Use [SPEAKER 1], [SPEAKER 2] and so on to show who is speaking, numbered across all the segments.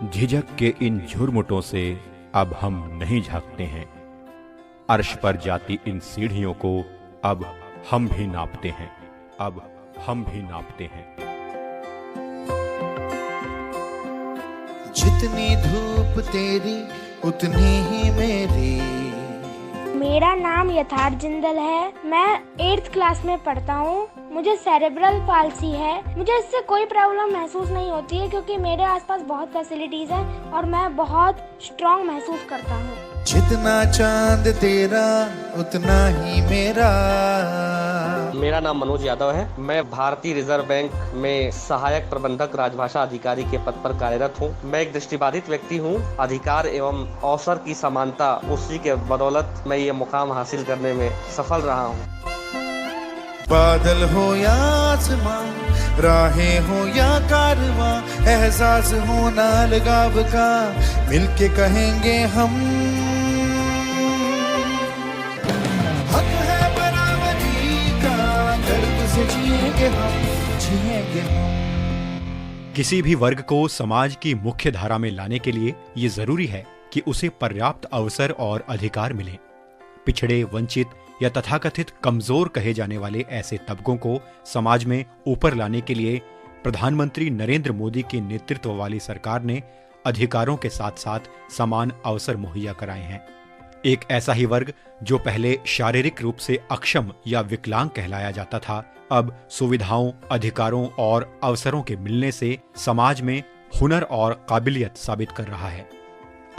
[SPEAKER 1] झिझक के इन झुरमुटों से अब हम नहीं झांकते हैं। अर्श पर जाती इन सीढ़ियों को अब हम भी नापते हैं, अब हम भी नापते हैं।
[SPEAKER 2] जितनी धूप तेरी उतनी ही मेरी।
[SPEAKER 3] मेरा नाम यथार्थ जिंदल है। मैं 8th क्लास में पढ़ता हूँ। मुझे सेरेब्रल पाल्सी है। मुझे इससे कोई प्रॉब्लम महसूस नहीं होती है क्योंकि मेरे आसपास बहुत फैसिलिटीज हैं और मैं बहुत स्ट्रॉन्ग महसूस करता हूँ।
[SPEAKER 2] जितना चांद तेरा उतना ही मेरा।
[SPEAKER 4] मेरा नाम मनोज यादव है। मैं भारतीय रिजर्व बैंक में सहायक प्रबंधक राजभाषा अधिकारी के पद पर कार्यरत हूँ। मैं एक दृष्टिबाधित व्यक्ति हूँ। अधिकार एवं अवसर की समानता, उसी के बदौलत मैं ये मुकाम हासिल करने में सफल रहा हूँ।
[SPEAKER 2] बादल हो या आसमां, राहें हो या कारवां, एहसास हो ना लगाव का, मिलके कहेंगे हम हक है बराबरी का, गर्व से जिएंगे हम, जिएंगे हम।
[SPEAKER 1] किसी भी वर्ग को समाज की मुख्य धारा में लाने के लिए ये जरूरी है कि उसे पर्याप्त अवसर और अधिकार मिले। पिछड़े, वंचित या तथाकथित कमजोर कहे जाने वाले ऐसे तबकों को समाज में ऊपर लाने के लिए प्रधानमंत्री नरेंद्र मोदी के नेतृत्व वाली सरकार ने अधिकारों के साथ साथ समान अवसर मुहैया कराए हैं। एक ऐसा ही वर्ग जो पहले शारीरिक रूप से अक्षम या विकलांग कहलाया जाता था, अब सुविधाओं, अधिकारों और अवसरों के मिलने से समाज में हुनर और काबिलियत साबित कर रहा है।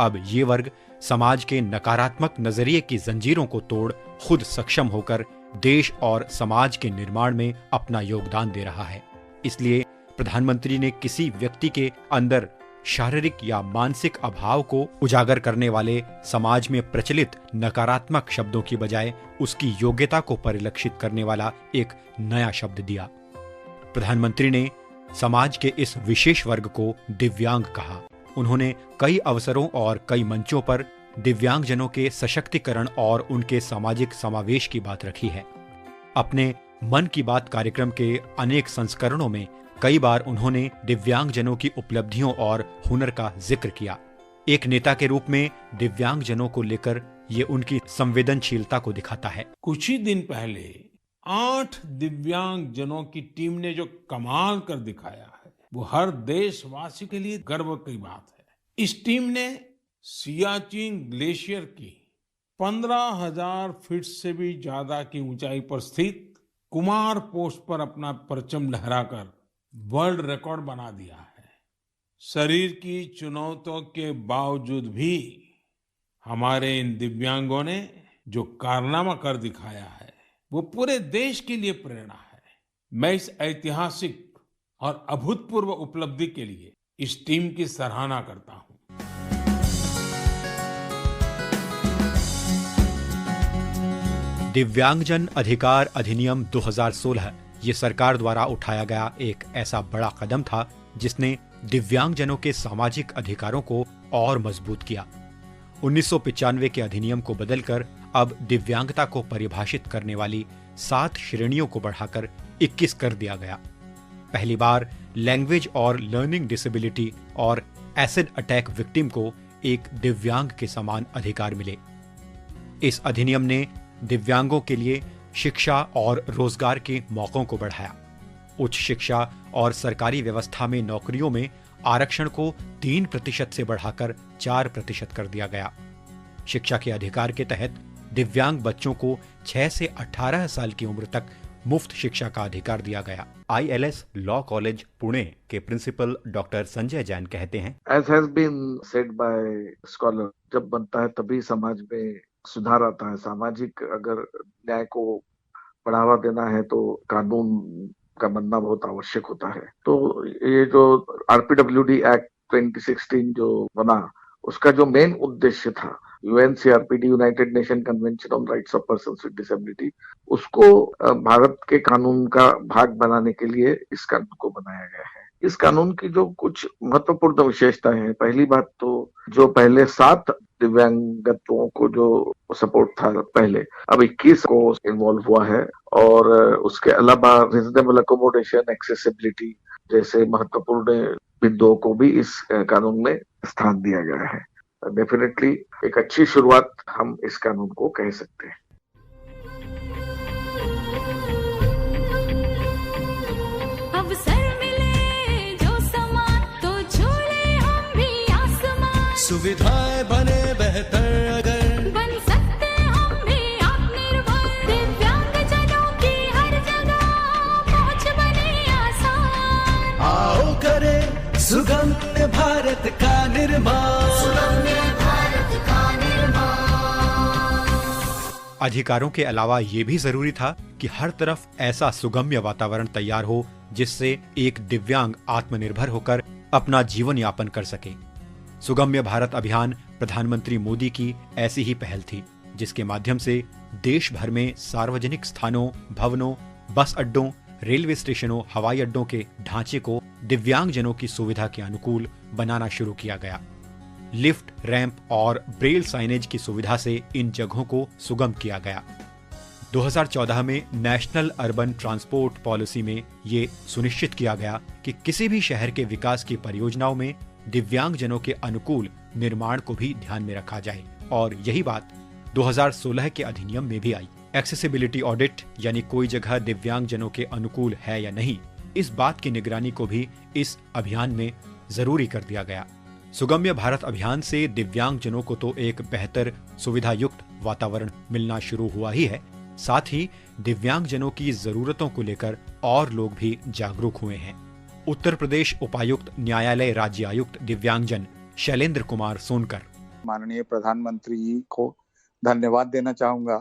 [SPEAKER 1] अब ये वर्ग समाज के नकारात्मक नजरिए की जंजीरों को तोड़ खुद सक्षम होकर देश और समाज के निर्माण में अपना योगदान दे रहा है। इसलिए प्रधानमंत्री ने किसी व्यक्ति के अंदर शारीरिक या मानसिक अभाव को उजागर करने वाले समाज में प्रचलित नकारात्मक शब्दों की बजाय उसकी योग्यता को परिलक्षित करने वाला एक नया शब्द दिया। प्रधानमंत्री ने समाज के इस विशेष वर्ग को दिव्यांग कहा। उन्होंने कई अवसरों और कई मंचों पर दिव्यांगजनों के सशक्तिकरण और उनके सामाजिक समावेश की बात रखी है। अपने मन की बात कार्यक्रम के अनेक संस्करणों में कई बार उन्होंने दिव्यांगजनों की उपलब्धियों और हुनर का जिक्र किया। एक नेता के रूप में दिव्यांगजनों को लेकर ये उनकी संवेदनशीलता को दिखाता है।
[SPEAKER 5] कुछ ही दिन पहले 8 दिव्यांगजनों की टीम ने जो कमाल कर दिखाया है, वो हर देशवासी के लिए गर्व की बात है। इस टीम ने सियाचिन ग्लेशियर की 15,000 फीट से भी ज्यादा की ऊंचाई पर स्थित कुमार पोस्ट पर अपना परचम लहराकर वर्ल्ड रिकॉर्ड बना दिया है। शरीर की चुनौतियों के बावजूद भी हमारे इन दिव्यांगों ने जो कारनामा कर दिखाया है, वो पूरे देश के लिए प्रेरणा है। मैं इस ऐतिहासिक और अभूतपूर्व उपलब्धि के लिए इस टीम की सराहना करता हूं।
[SPEAKER 1] दिव्यांगजन अधिकार अधिनियम 2016 ये सरकार द्वारा उठाया गया एक ऐसा बड़ा कदम था जिसने दिव्यांगजनों के सामाजिक अधिकारों को और मजबूत किया। 1995 के अधिनियम को बदलकर अब दिव्यांगता को परिभाषित करने वाली 7 श्रेणियों को बढ़ाकर 21 कर दिया गया। पहली बार लैंग्वेज और लर्निंग डिसेबिलिटी और एसिड अटैक विक्टिम को एक दिव्यांग के समान अधिकार मिले। इस अधिनियम ने दिव्यांगों के लिए शिक्षा और रोजगार के मौकों को बढ़ाया। उच्च शिक्षा और सरकारी व्यवस्था में नौकरियों में आरक्षण को 3% से बढ़ाकर 4% कर दिया गया। शिक्षा के अधिकार के तहत दिव्यांग बच्चों को 6 से 18 साल की उम्र तक मुफ्त शिक्षा का अधिकार दिया गया। ILS लॉ कॉलेज पुणे के प्रिंसिपल डॉक्टर संजय जैन कहते हैं,
[SPEAKER 6] As has been said by scholar, जब बनता है तभी समाज में सुधार आता है। सामाजिक अगर न्याय को बढ़ावा देना है तो कानून का बनना बहुत आवश्यक होता है। तो ये जो RPWD एक्ट 2016 जो बना, उसका जो मेन उद्देश्य था UNCRPD, United nation convention on rights of persons with disability, उसको भारत के कानून का भाग बनाने के लिए इस कानून को बनाया गया है। इस कानून की जो कुछ महत्वपूर्ण विशेषताएं हैं, पहली बात तो जो पहले 7 दिव्यांगत्वों को जो सपोर्ट था पहले, अब 21 को इन्वॉल्व हुआ है। और उसके अलावा रीजनेबल अकोमोडेशन, एक्सेसिबिलिटी जैसे महत्वपूर्ण बिंदुओं को भी इस कानून में स्थान दिया गया है। डेफिनेटली एक अच्छी शुरुआत हम इस कानून को कह सकते हैं।
[SPEAKER 2] सुविधाएं बने बेहतर अगर
[SPEAKER 7] बन सकते हम भी आत्मनिर्भर, दिव्यांगजनों की हर जगह पहुंच बने आसान।
[SPEAKER 2] आओ करें सुगम्य भारत का निर्माण, सुगम्य भारत का निर्माण।
[SPEAKER 1] अधिकारों के अलावा ये भी जरूरी था कि हर तरफ ऐसा सुगम्य वातावरण तैयार हो जिससे एक दिव्यांग आत्मनिर्भर होकर अपना जीवन यापन कर सके। सुगम्य भारत अभियान प्रधानमंत्री मोदी की ऐसी ही पहल थी, जिसके माध्यम से देश भर में सार्वजनिक स्थानों, भवनों, बस अड्डों, रेलवे स्टेशनों, हवाई अड्डों के ढांचे को दिव्यांगजनों की सुविधा के अनुकूल बनाना शुरू किया गया। लिफ्ट, रैंप और ब्रेल साइनेज की सुविधा से इन जगहों को सुगम किया गया। 2014 में नेशनल अर्बन ट्रांसपोर्ट पॉलिसी में ये सुनिश्चित किया गया कि किसी भी शहर के विकास की परियोजनाओं में दिव्यांगजनों के अनुकूल निर्माण को भी ध्यान में रखा जाए, और यही बात 2016 के अधिनियम में भी आई। एक्सेसिबिलिटी ऑडिट, यानी कोई जगह दिव्यांगजनों के अनुकूल है या नहीं, इस बात की निगरानी को भी इस अभियान में जरूरी कर दिया गया। सुगम्य भारत अभियान से दिव्यांगजनों को तो एक बेहतर सुविधा युक्त वातावरण मिलना शुरू हुआ ही है, साथ ही दिव्यांगजनों की जरूरतों को लेकर और लोग भी जागरूक हुए हैं। उत्तर प्रदेश उपायुक्त न्यायालय राज्य आयुक्त दिव्यांगजन शैलेंद्र कुमार सोनकर।
[SPEAKER 8] माननीय प्रधानमंत्री जी को धन्यवाद देना चाहूंगा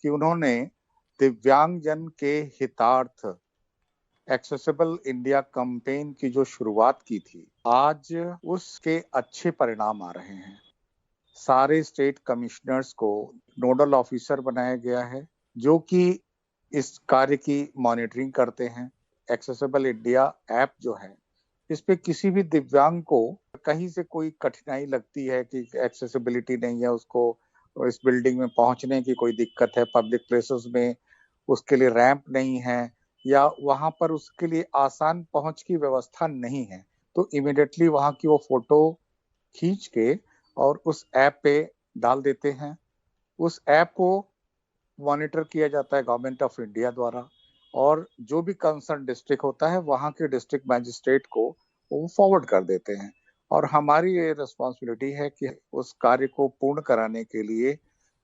[SPEAKER 8] कि उन्होंने दिव्यांगजन के हितार्थ एक्सेसिबल इंडिया कैंपेन की जो शुरुआत की थी, आज उसके अच्छे परिणाम आ रहे हैं। सारे स्टेट कमिश्नर्स को नोडल ऑफिसर बनाया गया है, जो कि इस कार्य की मॉनिटरिंग करते हैं। एक्सेसिबल इंडिया ऐप जो है, इस पे किसी भी दिव्यांग को कहीं से कोई कठिनाई लगती है कि एक्सेसिबिलिटी नहीं है, उसको इस बिल्डिंग में पहुंचने की कोई दिक्कत है, पब्लिक प्लेसेस में उसके लिए रैंप नहीं है, या वहां पर उसके लिए आसान पहुंच की व्यवस्था नहीं है, तो इमीडिएटली वहां की वो फोटो खींच के और उस ऐप पे डाल देते हैं। उस ऐप को मॉनिटर किया जाता है गवर्नमेंट ऑफ इंडिया द्वारा, और जो भी कंसर्न डिस्ट्रिक्ट होता है वहाँ के डिस्ट्रिक्ट मैजिस्ट्रेट को वो फॉरवर्ड कर देते हैं। और हमारी ये रिस्पॉन्सिबिलिटी है कि उस कार्य को पूर्ण कराने के लिए,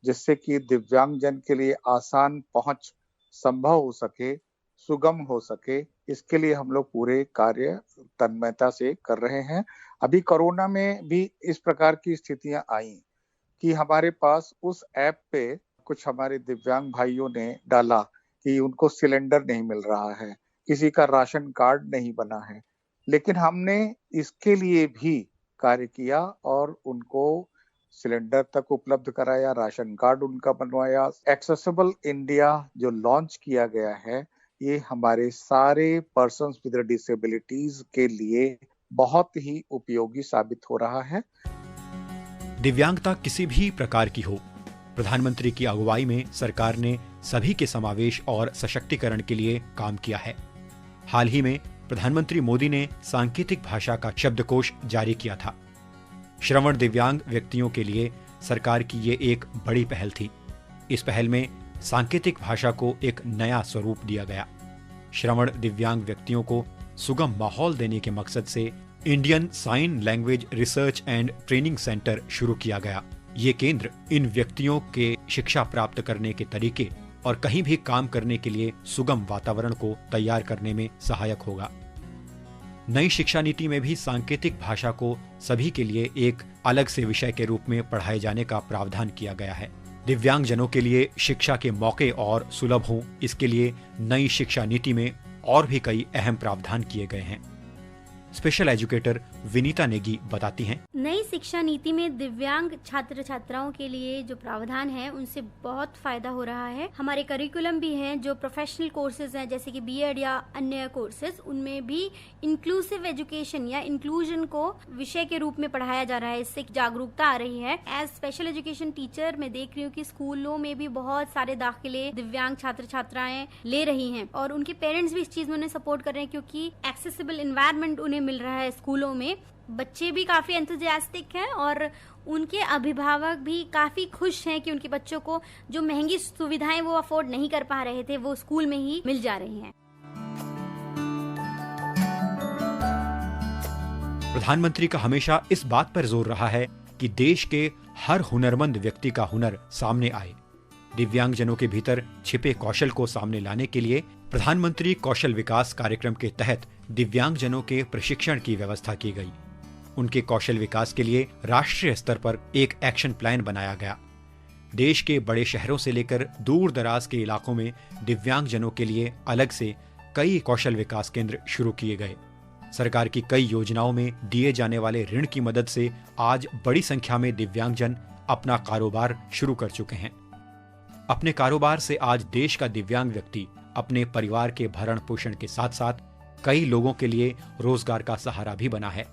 [SPEAKER 8] जिससे कि दिव्यांगजन के लिए आसान पहुंच संभव हो सके, सुगम हो सके, इसके लिए हम लोग पूरे कार्य तन्मयता से कर रहे हैं। अभी कोरोना में भी इस प्रकार की स्थितियां आई कि हमारे पास उस ऐप पे कुछ हमारे दिव्यांग भाइयों ने डाला कि उनको सिलेंडर नहीं मिल रहा है, किसी का राशन कार्ड नहीं बना है, लेकिन हमने इसके लिए भी कार्य किया और उनको सिलेंडर तक उपलब्ध कराया, राशन कार्ड उनका बनवाया। एक्सेसिबल इंडिया जो लॉन्च किया गया है, ये हमारे सारे पर्सन्स विद डिसेबिलिटीज के लिए बहुत ही उपयोगी साबित हो रहा है।
[SPEAKER 1] दिव्यांगता किसी भी प्रकार की हो, प्रधानमंत्री की अगुवाई में सरकार ने सभी के समावेश और सशक्तिकरण के लिए काम किया है। हाल ही में प्रधानमंत्री मोदी ने सांकेतिक भाषा का शब्दकोश जारी किया था। श्रवण दिव्यांग व्यक्तियों के लिए सरकार की ये एक बड़ी पहल थी। इस पहल में सांकेतिक भाषा को एक नया स्वरूप दिया गया। श्रवण दिव्यांग व्यक्तियों को सुगम माहौल देने के मकसद से Indian sign language research and training centre शुरू किया गया। ये केंद्र इन व्यक्तियों के शिक्षा प्राप्त करने के तरीके और कहीं भी काम करने के लिए सुगम वातावरण को तैयार करने में सहायक होगा। नई शिक्षा नीति में भी सांकेतिक भाषा को सभी के लिए एक अलग से विषय के रूप में पढ़ाए जाने का प्रावधान किया गया है। दिव्यांगजनों के लिए शिक्षा के मौके और सुलभ हों, इसके लिए नई शिक्षा नीति में और भी कई अहम प्रावधान किए गए हैं। स्पेशल एजुकेटर विनीता नेगी बताती हैं।
[SPEAKER 9] नई शिक्षा नीति में दिव्यांग छात्र छात्राओं के लिए जो प्रावधान है उनसे बहुत फायदा हो रहा है। हमारे करिकुलम भी हैं जो प्रोफेशनल कोर्सेज हैं जैसे कि बीएड या अन्य कोर्सेज, उनमें भी इंक्लूसिव एजुकेशन या इंक्लूजन को विषय के रूप में पढ़ाया जा रहा है। इससे जागरूकता आ रही है। एज स्पेशल एजुकेशन टीचर मैं देख रही हूँ कि स्कूलों में भी बहुत सारे दाखिले दिव्यांग छात्र छात्राएं ले रही हैं और उनके पेरेंट्स भी इस चीज में उन्हें सपोर्ट कर रहे हैं क्योंकि एक्सेसिबल एनवायरनमेंट उन्हें मिल रहा है स्कूलों में। बच्चे भी काफी एंथुसियास्टिक हैं और उनके अभिभावक भी काफी खुश हैं कि उनके बच्चों को जो महंगी सुविधाएं वो अफोर्ड नहीं कर पा रहे थे वो स्कूल में ही मिल जा रही हैं।
[SPEAKER 1] प्रधानमंत्री का हमेशा इस बात पर जोर रहा है कि देश के हर हुनरमंद व्यक्ति का हुनर सामने आए। दिव्यांगजनों के भीतर छिपे कौशल को सामने लाने के लिए प्रधानमंत्री कौशल विकास कार्यक्रम के तहत दिव्यांगजनों के प्रशिक्षण की व्यवस्था की गई। उनके कौशल विकास के लिए राष्ट्रीय स्तर पर एक एक्शन प्लान बनाया गया। देश के बड़े शहरों से लेकर दूर दराज के इलाकों में दिव्यांगजनों के लिए अलग से कई कौशल विकास केंद्र शुरू किए गए। सरकार की कई योजनाओं में दिए जाने वाले ऋण की मदद से आज बड़ी संख्या में दिव्यांगजन अपना कारोबार शुरू कर चुके हैं। अपने कारोबार से आज देश का दिव्यांग व्यक्ति अपने परिवार के भरण पोषण के साथ साथ कई लोगों के लिए रोजगार का सहारा भी बना है।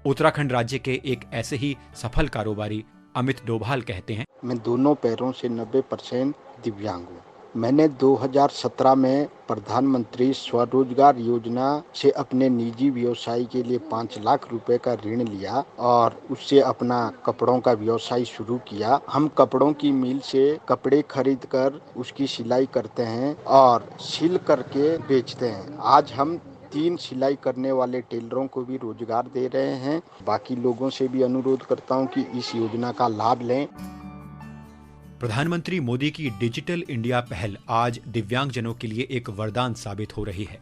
[SPEAKER 1] उत्तराखंड राज्य के एक ऐसे ही सफल कारोबारी अमित डोभाल कहते हैं,
[SPEAKER 10] मैं दोनों पैरों से 90% दिव्यांग हूँ। मैंने 2017 में प्रधानमंत्री स्वरोजगार योजना से अपने निजी व्यवसाय के लिए 5 लाख रुपए का ऋण लिया और उससे अपना कपड़ों का व्यवसाय शुरू किया। हम कपड़ों की मिल से कपड़े खरीद कर उसकी सिलाई करते हैं और सिल करके बेचते हैं। आज हम 3 सिलाई करने वाले टेलरों को भी रोजगार दे रहे हैं। बाकी लोगों से भी अनुरोध करता हूं कि इस योजना का लाभ लें।
[SPEAKER 1] प्रधानमंत्री मोदी की डिजिटल इंडिया पहल आज दिव्यांगजनों के लिए एक वरदान साबित हो रही है।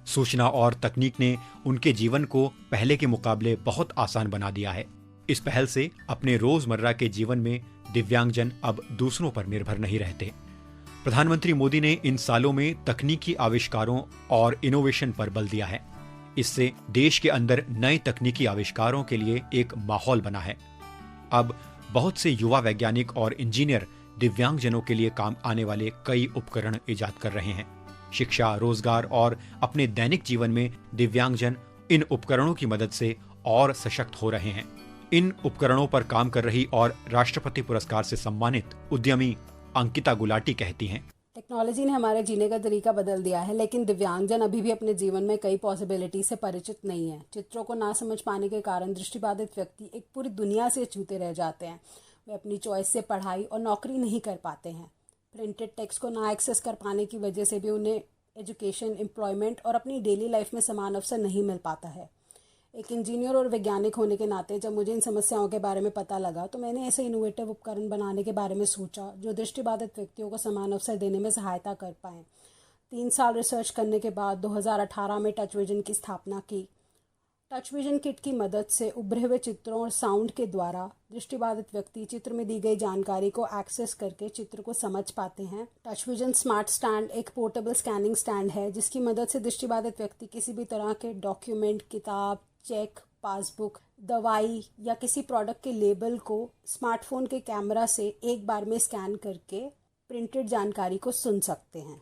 [SPEAKER 1] सूचना और तकनीक ने उनके जीवन को पहले के मुकाबले बहुत आसान बना दिया है। इस पहल से अपने रोजमर्रा के जीवन में दिव्यांगजन अब दूसरों पर निर्भर नहीं रहते। प्रधानमंत्री मोदी ने इन सालों में तकनीकी आविष्कारों और इनोवेशन पर बल दिया है। इससे देश के अंदर नए तकनीकी आविष्कारों के लिए एक माहौल बना है। अब बहुत से युवा वैज्ञानिक और इंजीनियर दिव्यांगजनों के लिए काम आने वाले कई उपकरण इजाद कर रहे हैं। शिक्षा, रोजगार और अपने दैनिक जीवन में दिव्यांगजन इन उपकरणों की मदद से और सशक्त हो रहे हैं। इन उपकरणों पर काम कर रही और राष्ट्रपति पुरस्कार से सम्मानित उद्यमी अंकिता गुलाटी कहती हैं,
[SPEAKER 11] टेक्नोलॉजी ने हमारे जीने का तरीका बदल दिया है, लेकिन दिव्यांगजन अभी भी अपने जीवन में कई पॉसिबिलिटी से परिचित नहीं है। चित्रों को ना समझ पाने के कारण दृष्टिबाधित व्यक्ति एक पूरी दुनिया से छूते रह जाते हैं। वे अपनी चॉइस से पढ़ाई और नौकरी नहीं कर पाते हैं। प्रिंटेड टेक्स्ट को ना एक्सेस कर पाने की वजह से भी उन्हें एजुकेशन, एम्प्लॉयमेंट और अपनी डेली लाइफ में समान अवसर नहीं मिल पाता है। एक इंजीनियर और वैज्ञानिक होने के नाते जब मुझे इन समस्याओं के बारे में पता लगा तो मैंने ऐसे इनोवेटिव उपकरण बनाने के बारे में सोचा जो दृष्टिबाधित व्यक्तियों को समान अवसर देने में सहायता कर पाएँ। 3 साल रिसर्च करने के बाद 2018 में टच विजन की स्थापना की। टच विजन किट की मदद से उभरे हुए चित्रों और साउंड के द्वारा दृष्टिबाधित व्यक्ति चित्र में दी गई जानकारी को एक्सेस करके चित्र को समझ पाते हैं। टच विजन स्मार्ट स्टैंड एक पोर्टेबल स्कैनिंग स्टैंड है जिसकी मदद से दृष्टिबाधित व्यक्ति किसी भी तरह के डॉक्यूमेंट, किताब, चेक, पासबुक, दवाई या किसी प्रोडक्ट के लेबल को स्मार्टफोन के कैमरा से एक बार में स्कैन करके प्रिंटेड जानकारी को सुन सकते हैं।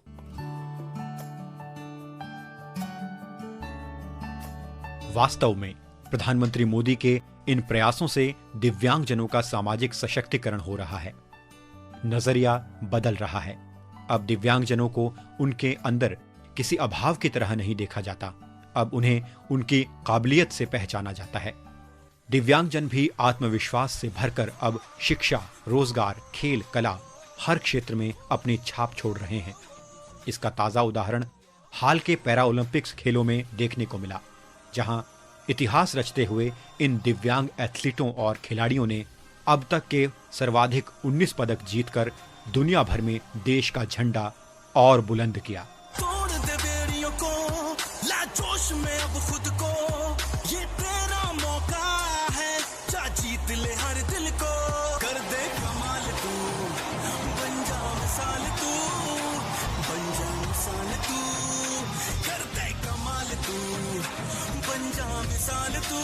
[SPEAKER 1] वास्तव में प्रधानमंत्री मोदी के इन प्रयासों से दिव्यांगजनों का सामाजिक सशक्तिकरण हो रहा है। नजरिया बदल रहा है। अब दिव्यांगजनों को उनके अंदर किसी अभाव की तरह नहीं देखा जाता। अब उन्हें उनकी काबिलियत से पहचाना जाता है। दिव्यांगजन भी आत्मविश्वास से भरकर अब शिक्षा, रोजगार, खेल, कला हर क्षेत्र में अपनी छाप छोड़ रहे हैं। इसका ताजा उदाहरण हाल के पैरा ओलंपिक्स खेलों में देखने को मिला, जहां इतिहास रचते हुए इन दिव्यांग एथलीटों और खिलाड़ियों ने अब तक के सर्वाधिक 19 पदक जीतकर दुनिया भर में देश का झंडा और बुलंद किया।
[SPEAKER 12] तोड़ दे बेड़ियों को, ला जोश में अब खुद को, ये तेरा मौका है, जा जीत ले हर दिल को, कर दे कमाल तू, बन जा मिसाल तू, बन जा मिसाल तू, कर दे कमाल तू, बन जा मिसाल तू,